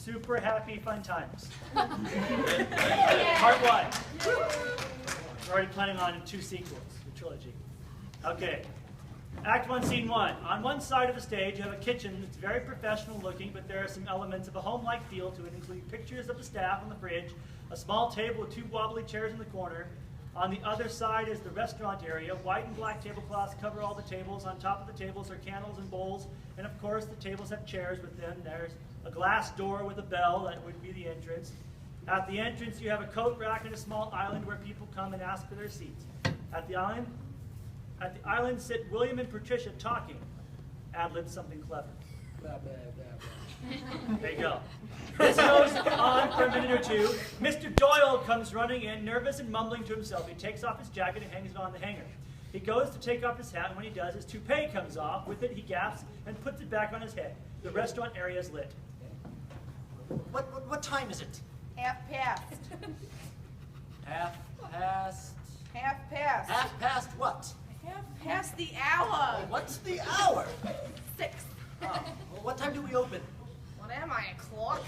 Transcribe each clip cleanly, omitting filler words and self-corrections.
Super happy fun times. Part 1. We're already planning on 2 sequels, the trilogy. Okay. Act 1, Scene 1. On one side of the stage, you have a kitchen that's very professional looking, but there are some elements of a home-like feel to it, including pictures of the staff on the fridge, a small table with 2 wobbly chairs in the corner. On the other side is the restaurant area. White and black tablecloths cover all the tables. On top of the tables are candles and bowls, and of course the tables have chairs with them. There's a glass door with a bell, that would be the entrance. At the entrance, you have a coat rack and a small island where people come and ask for their seats. At the island sit William and Patricia talking. Ad-lib something clever. Blah, blah, blah, blah. There you go. This goes on for a minute or 2. Mr. Doyle comes running in, nervous and mumbling to himself. He takes off his jacket and hangs it on the hanger. He goes to take off his hat, and when he does, his toupee comes off. With it, he gasps and puts it back on his head. The restaurant area is lit. What time is it? Half past. Half past. Half past. Half past what? Half past the hour. What's the hour? 6. Oh, well, what time do we open? What am I, a clock?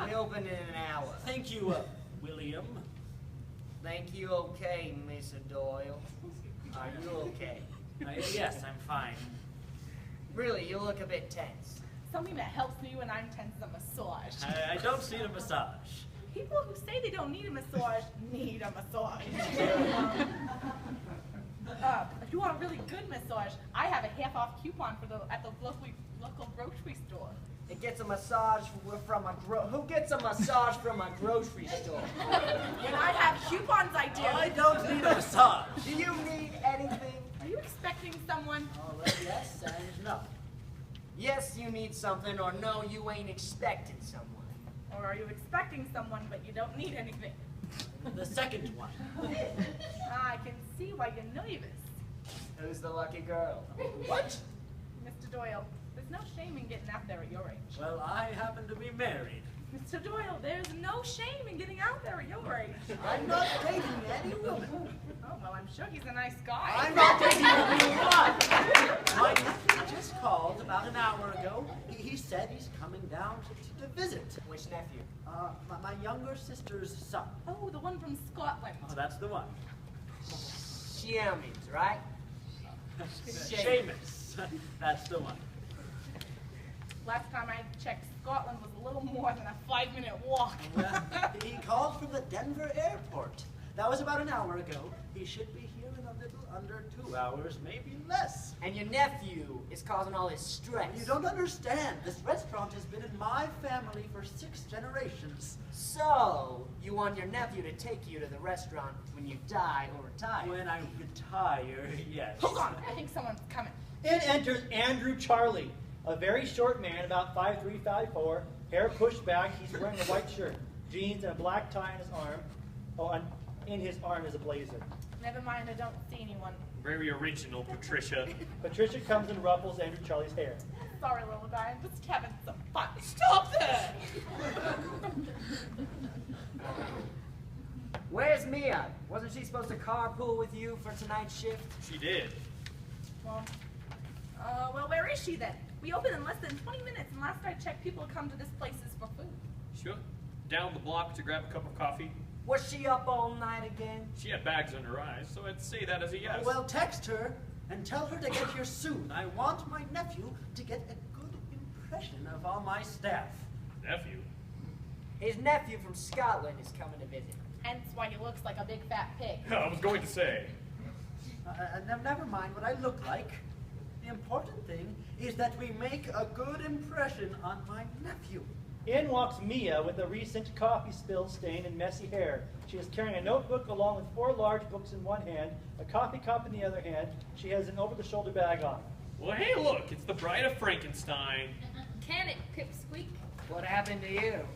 We open in an hour. Thank you, William. Thank you, okay, Mr. Doyle. Are you okay? Yes, I'm fine. Really, you look a bit tense. Something that helps me when I'm tense is a massage. I don't need a massage. People who say they don't need a massage need a massage. If you want a really good massage, I have a half-off coupon for at the local grocery store. It gets a massage from who gets a massage from a grocery store? And I have coupons, I do. I don't need a massage. Do you need anything? Are you expecting someone? Oh, yes and no. Yes, you need something, or no, you ain't expecting someone. Or are you expecting someone, but you don't need anything? The second one. I can see why you're nervous. Who's the lucky girl? What? Mr. Doyle, there's no shame in getting out there at your age. Well, I happen to be married. Mr. Doyle, there's no shame in getting out there at your age. I'm not dating any woman. Oh, well, I'm sure he's a nice guy. I'm not dating anyone. My nephew just called about an hour ago. He said he's coming down to visit. Which nephew? My younger sister's son. Oh, the one from Scotland. Oh, that's the one. Seamus, right? Seamus. That's the one. Last time I checked, Scotland was a little more than a 5-minute walk. Well, he called from the Denver airport. That was about an hour ago. He should be here in a little under 2 hours, maybe less. And your nephew is causing all this stress. You don't understand. This restaurant has been in my family for 6 generations. So, you want your nephew to take you to the restaurant when you die or retire? When I retire, yes. Hold on, I think someone's coming. In enters Andrew Charli, a very short man, about 5'3", 5'4", hair pushed back. He's wearing a white shirt, jeans, and a black tie on his arm. Oh, and in his arm is a blazer. Never mind, I don't see anyone. Very original, Patricia. Patricia comes and ruffles Andrew Charli's hair. Sorry, little guy, I'm just having some fun. Stop that! Where's Mia? Wasn't she supposed to carpool with you for tonight's shift? She did. Well, where is she then? We open in less than 20 minutes, and last I checked, people come to this place for food. Sure. Down the block to grab a cup of coffee. Was she up all night again? She had bags under her eyes, so I'd say that as a yes. Well, text her and tell her to get here soon. I want my nephew to get a good impression of all my staff. Nephew? His nephew from Scotland is coming to visit. Hence why he looks like a big fat pig. I was going to say. Never mind what I look like. The important thing is that we make a good impression on my nephew. In walks Mia with a recent coffee spill stain and messy hair. She is carrying a notebook along with 4 large books in one hand, a coffee cup in the other hand. She has an over-the-shoulder bag on. Well, hey, look, it's the Bride of Frankenstein. Can it, Pipsqueak? What happened to you?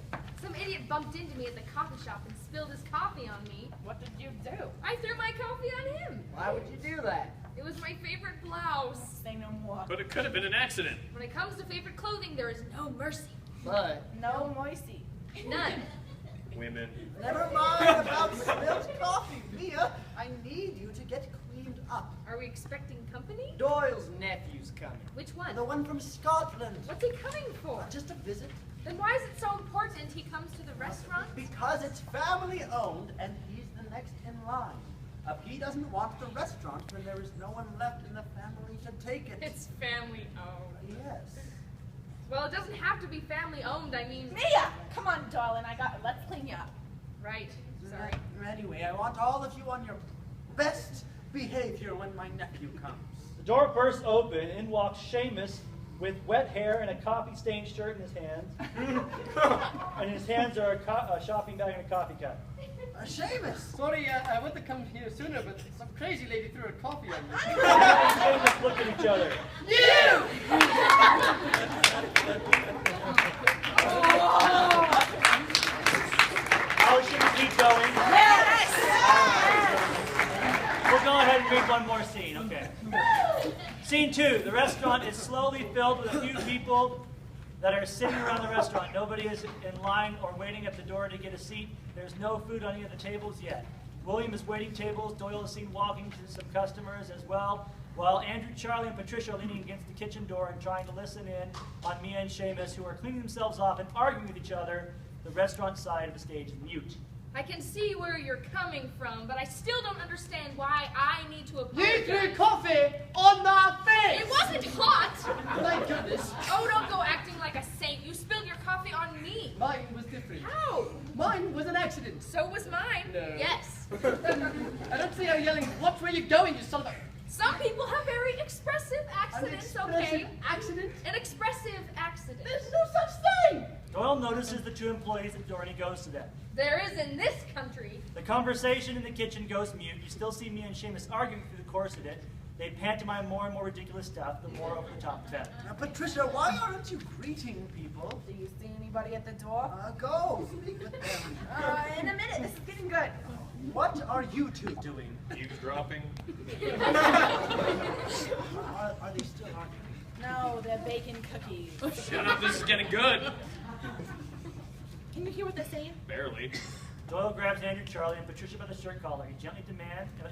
Some idiot bumped into me at the coffee shop and spilled his coffee on me. What did you do? I threw my coffee on him. Why would you do that? It was my favorite blouse. Say no more. But it could have been an accident. When it comes to favorite clothing, there is no mercy. But No mercy. None. Women. Never mind about spilled coffee, Mia. I need you to get cleaned up. Are we expecting company? Doyle's nephew's coming. Which one? The one from Scotland. What's he coming for? Just a visit. Then why is it so important he comes to the restaurant? Because it's family owned and he's the next in line. He doesn't want the restaurant when there is no one left in the family to take it. It's family owned. Yes. Well, it doesn't have to be family owned. I mean, Mia! Come on, darling. Let's clean you up. right. Sorry. Anyway, I want all of you on your best behavior when my nephew comes. The door bursts open. In walks Seamus with wet hair and a coffee-stained shirt in his hands. And in his hands are a shopping bag and a coffee cup. Seamus! Sorry, I would have come here sooner, but some crazy lady threw her coffee on me. Seamus look at each other. You! Oh, should we keep going? Yes! We'll go ahead and read one more scene, okay. Scene 2. The restaurant is slowly filled with a few people that are sitting around the restaurant. Nobody is in line or waiting at the door to get a seat. There's no food on any of the tables yet. William is waiting tables. Doyle is seen walking to some customers as well, while Andrew, Charli, and Patricia are leaning against the kitchen door and trying to listen in on Mia and Seamus, who are cleaning themselves off and arguing with each other. The restaurant side of the stage is mute. I can see where you're coming from, but I still don't understand why I need to You apologize. threw coffee on my face! It wasn't hot! Thank goodness. Oh, don't go acting like a saint. You spilled your coffee on me. Mine was different. How? Mine was an accident. So was mine. No. Yes. I don't see how you're yelling, watch where you're going, you son of a... Some people have very expressive accidents, okay? Accident? An expressive accident. There's no such thing! Doyle notices the 2 employees at the door and he goes to them. There is in this country. The conversation in the kitchen goes mute. You still see Mia and Seamus arguing through the course of it. They pantomime more and more ridiculous stuff, the more over the top the better. Now, Patricia, why aren't you greeting people? Do you see anybody at the door? Go, speak with them. In a minute. This is getting good. What are you two doing? Eavesdropping. Are they still arguing? No, they're baking cookies. Shut up, this is getting good. Can you hear what they're saying? Barely. Doyle grabs Andrew, Charli, and Patricia by the shirt collar. He gently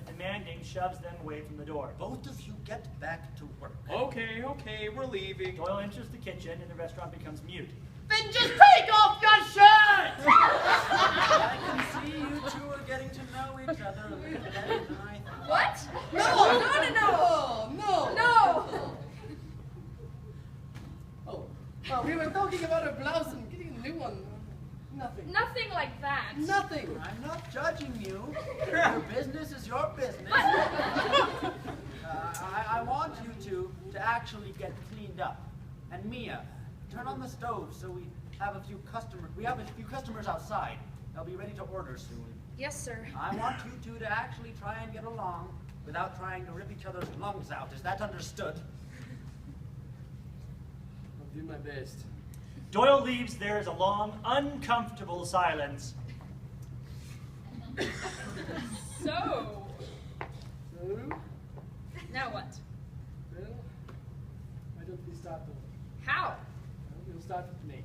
demanding shoves them away from the door. Both of you get back to work. Okay, we're leaving. Doyle enters the kitchen and the restaurant becomes mute. Then just take off your shirt! I can see you two are getting to know each other a little better than I thought. What? No! No. No! No. Oh, we were talking about a blouse and getting a new one. Nothing. Nothing like that. Nothing. I'm not judging you. Your business is your business. I want you two to actually get cleaned up. And Mia, turn on the stove so we have a few customers. We have a few customers outside. They'll be ready to order soon. Yes, sir. I want you two to actually try and get along without trying to rip each other's lungs out. Is that understood? I'll do my best. Doyle leaves. There is a long, uncomfortable silence. So, So, now what? well, why don't we start over? How? Well, we'll start with names.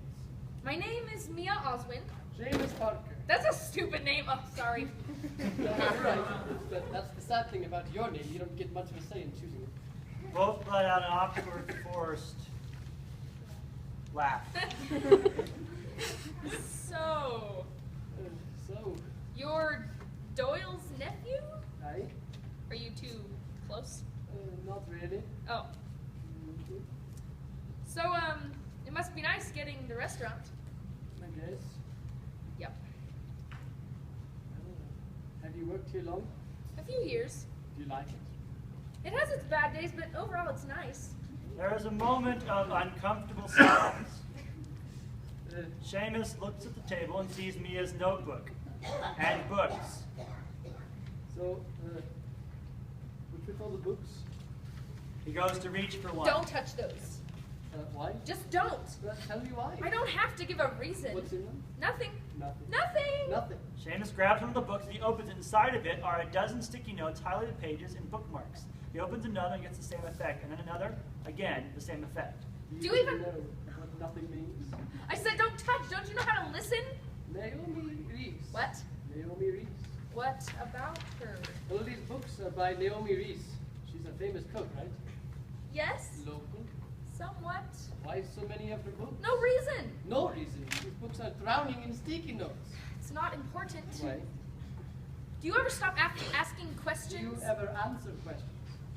My name is Mia Oswin. Seamus Parker. That's a stupid name. Oh, sorry. You're right. But that's the sad thing about your name. You don't get much of a say in choosing it. Both let out an awkward, forced laugh. So, So, you're Doyle's nephew? I? Are you two close? Not really. Oh. Mhm. So, it must be nice getting the restaurant. I guess. Yep. Have you worked here long? A few years. Do you like it? It has its bad days, but overall it's nice. There is a moment of uncomfortable silence. Uh, Seamus looks at the table and sees Mia's notebook and books. So, what's with all the books? He goes to reach for one. Don't touch those. Why? Just don't. Tell me why. I don't have to give a reason. What's in them? Nothing. Nothing. Nothing. Nothing. Seamus grabs one of the books and he opens it. Inside of it are a dozen sticky notes, highlighted pages, and bookmarks. He opens another and gets the same effect, and then another, again, the same effect. Do you even- know what nothing means? I said don't touch. Don't you know how to listen? Naomi Reese. What? Naomi Reese. What about her? All these books are by Naomi Reese. She's a famous cook, right? Yes? Local. Somewhat. Why so many of the books? No reason. No reason. These books are drowning in sticky notes. It's not important. Why? Do you ever stop asking Do you questions? ever answer questions?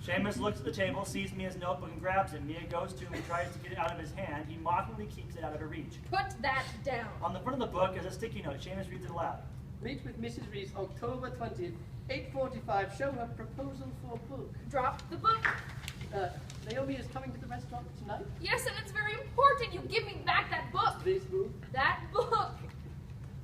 Seamus looks at the table, sees Mia's notebook, and grabs it. Mia goes to him and tries to get it out of his hand. He mockingly keeps it out of her reach. Put that down. On the front of the book is a sticky note. Seamus reads it aloud. Meet with Mrs. Reese, October 20th, 8:45. Show her proposal for book. Drop the book. Naomi is coming to the restaurant tonight. Yes, and it's very important. You give me back that book. This book. That book.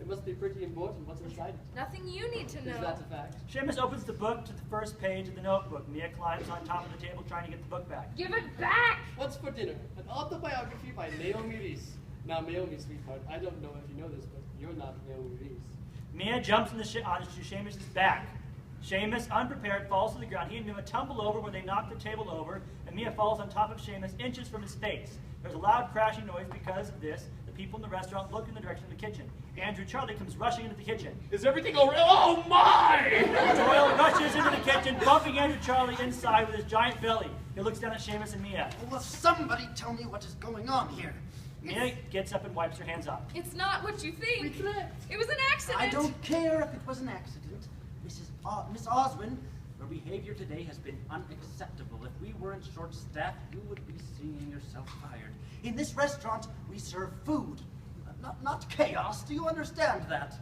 It must be pretty important. What's inside it? Nothing you need to know. Is that a fact? Seamus opens the book to the first page of the notebook. Mia climbs on top of the table trying to get the book back. Give it back. What's for dinner? An autobiography by Naomi Reese. Now, Naomi, sweetheart, I don't know if you know this, but you're not Naomi Reese. Mia jumps onto Seamus' back. Seamus, unprepared, falls to the ground. He and Mia tumble over where they knock the table over, and Mia falls on top of Seamus inches from his face. There's a loud crashing noise because of this. The people in the restaurant look in the direction of the kitchen. Andrew Charli comes rushing into the kitchen. Is everything all right? Oh my! Doyle rushes into the kitchen, bumping Andrew Charli inside with his giant belly. He looks down at Seamus and Mia. Will somebody tell me what is going on here? Mia gets up and wipes her hands off. It's not what you think. Reflect. It was an accident. I don't care if it was an accident. Miss Oswin, your behavior today has been unacceptable. If we weren't short-staffed, you would be seeing yourself fired. In this restaurant, we serve food, not chaos. Do you understand that?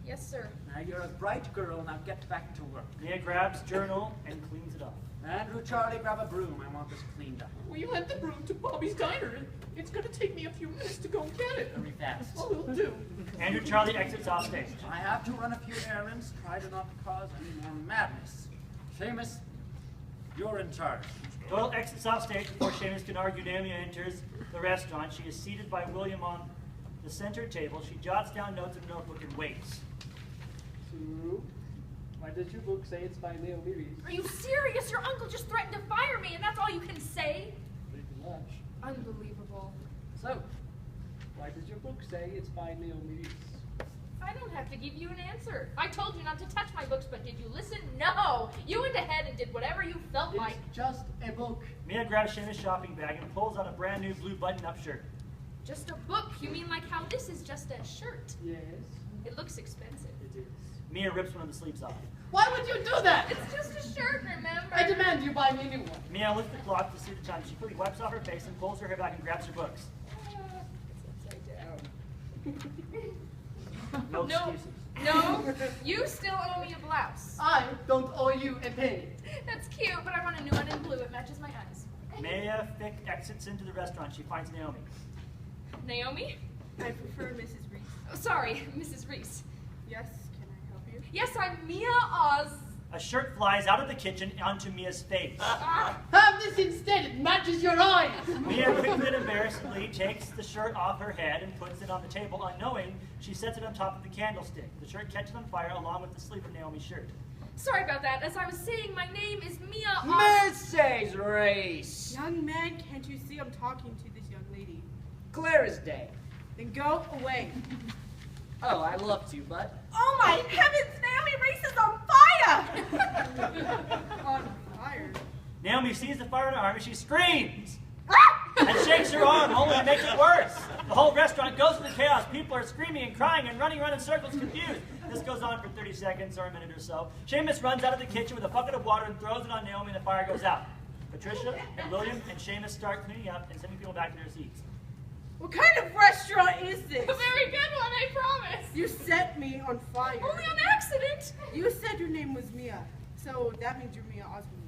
Yes, sir. Now, you're a bright girl. Now get back to work. Mia grabs journal and cleans it off. Andrew, Charli, grab a broom. I want this cleaned up. We lent the broom to Bobby's Diner, and it's gonna take me a few minutes to go get it. Very fast. Oh, will do. Andrew Charli exits off stage. I have to run a few errands. Try to not cause any more madness. Seamus, you're in charge. Doyle exits off stage before Seamus can argue. Naomi enters the restaurant. She is seated by William on the center table. She jots down notes in a notebook and waits. So, why does your book say it's by Naomi Reese? Are you serious? Your uncle just threatened to fire me, and that's all you can say? Pretty much. Unbelievable. So, why does your book say it's by Naomi Reese? I don't have to give you an answer. I told you not to touch my books, but did you listen? No! You went ahead and did whatever you felt like. It's just a book. Mia grabs Seamus' shopping bag and pulls out a brand new blue button-up shirt. Just a book? You mean like how this is just a shirt? Yes, It looks expensive. it is. Mia rips one of the sleeves off. Why would you do that? It's just a shirt, remember? I demand you buy me a new one. Mia lifts the cloth to see the time. She quickly wipes off her face and pulls her hair back and grabs her books. It's upside down. No No. excuses. No, you still owe me a blouse. I don't owe you a penny. That's cute, but I want a new one in blue. It matches my eyes. Mia Fick exits into the restaurant. She finds Naomi. Naomi? I prefer Mrs. Reese. Oh, sorry, Mrs. Reese. Yes, can I help you? Yes, I'm Mia Oz. A shirt flies out of the kitchen onto Mia's face. Have this instead. It matches your eyes. Mia quickly and embarrassedly takes the shirt off her head and puts it on the table. Unknowing, she sets it on top of the candlestick. The shirt catches on fire along with the sleeve of Naomi's shirt. Sorry about that. As I was saying, my name is Mia Oz. Mrs. Reese. Young man, can't you see I'm talking to this young lady? Clear as day. Then go away. Oh, I love to, but Oh my heavens, Naomi Reese is on fire! On fire? Naomi sees the fire in her arm and she screams and shakes her arm, only to make it worse. The whole restaurant goes into chaos. People are screaming and crying and running around in circles, confused. This goes on for 30 seconds or a minute or so. Seamus runs out of the kitchen with a bucket of water and throws it on Naomi, and the fire goes out. Patricia and William and Seamus start cleaning up and sending people back to their seats. What kind of restaurant is this? A very good one, I promise. You set me on fire. Only on accident. You said your name was Mia, so that means you're Mia Osmond.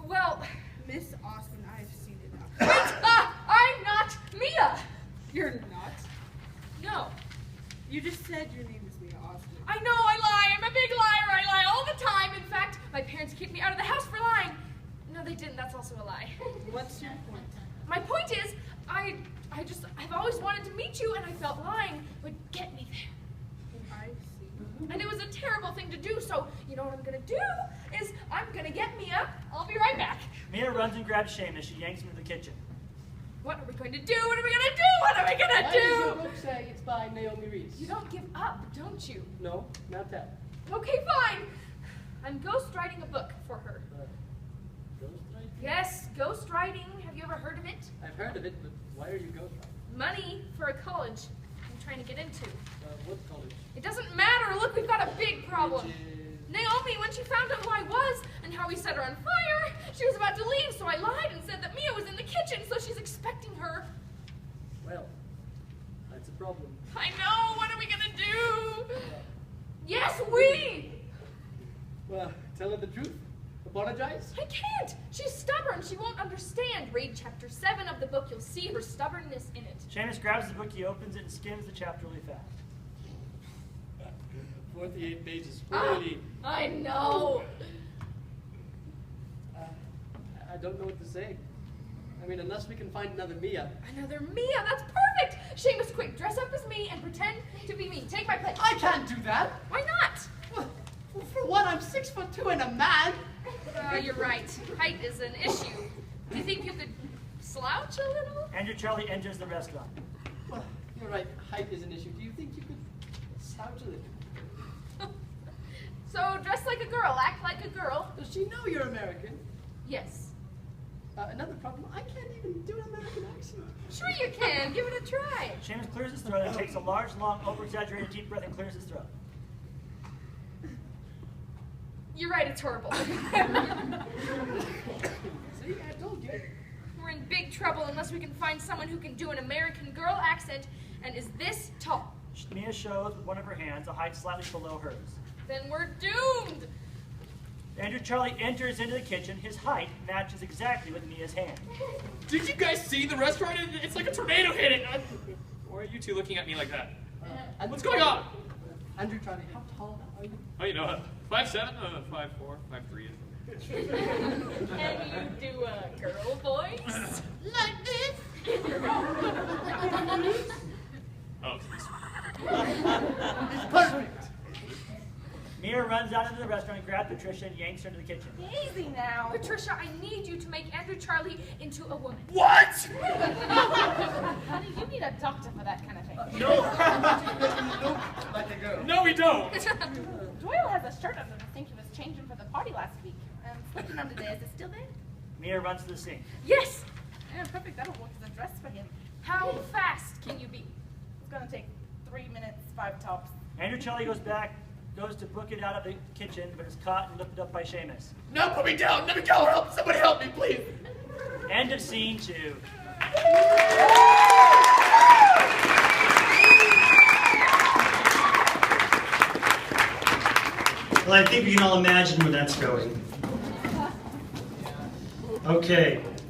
Well, Miss Osmond, I've seen it now. wait, I'm not Mia. You're not. No. You just said your name was Mia Osmond. I know I lie. I'm a big liar. I lie all the time. In fact, my parents kicked me out of the house for lying. No, they didn't. That's also a lie. What's your point? My point is, I've always wanted to meet you, and I felt lying would get me there. I see. And it was a terrible thing to do, so you know what I'm gonna do is I'm gonna get Mia. I'll be right back. Mia runs and grabs Seamus. She yanks him into the kitchen. What are we going to do? What are we gonna do? What are we Why gonna does your do? book say it's by Naomi Reese? You don't give up, don't you? Ghostwriting? Yes, ghost writing. Have you ever heard of it? I've heard of it, but why are you ghostwriting? Money for a college I'm trying to get into. What college? It doesn't matter. Look, we've got a big problem. Which is... Naomi, when she found out who I was and how we set her on fire, she was about to leave, so I lied and said that Mia was in the kitchen, so she's expecting her. Well, that's a problem. I know. What are we gonna do? Yes, we. Well, tell her the truth. Apologize. I can't. She's stubborn. She won't understand. Read chapter 7 of the book. You'll see her stubbornness in it. Seamus grabs the book, he opens it, and skims the chapter really fast. 48 pages. Ah, Really? I know. I don't know what to say. I mean, unless we can find another Mia. Another Mia. That's perfect. Seamus, quick, dress up as me and pretend to be me. Take my place. I can't do that. Why not? Well, for one, I'm 6'2" and a man. You're right. Height is an issue. Do you think you could slouch a little? Andrew Charli enters the restaurant. Well, you're right. Height is an issue. Do you think you could slouch a little? So dress like a girl, act like a girl. Does she know you're American? Yes. Another problem, I can't even do an American accent. Sure you can. Give it a try. Seamus clears his throat and takes a large, long, over-exaggerated deep breath and clears his throat. You're right, it's horrible. See, I told you. We're in big trouble unless we can find someone who can do an American girl accent and is this tall. Mia shows with one of her hands a height slightly below hers. Then we're doomed. Andrew Charli enters into the kitchen. His height matches exactly with Mia's hand. Did you guys see the restaurant? It's like a tornado hit it. Why are you two looking at me like that? What's going on? Andrew Charli, how tall are you? Oh, you know, 5'7", 5'4", 5'3". Can you do a girl voice? Like this? Oh, It's perfect. Mia runs out into the restaurant and grabs Patricia and yanks her into the kitchen. Easy now. Patricia, I need you to make Andrew Charli into a woman. what? Honey, you need a doctor for that kind of thing. No. Look like a girl. No, we don't. Doyle has a shirt under the sink he was changing for the party last week. Looking under there, is it still there? Mia runs to the sink. Yes. Yeah, perfect. That'll work as a dress for him. How fast can you be? It's gonna take 3 minutes, 5 tops. Andrew Charli goes to book it out of the kitchen, but is caught and lifted up by Seamus. No, put me down. Let me go. Help. Somebody help me, please. End of scene 2. Well, I think we can all imagine where that's going. Okay.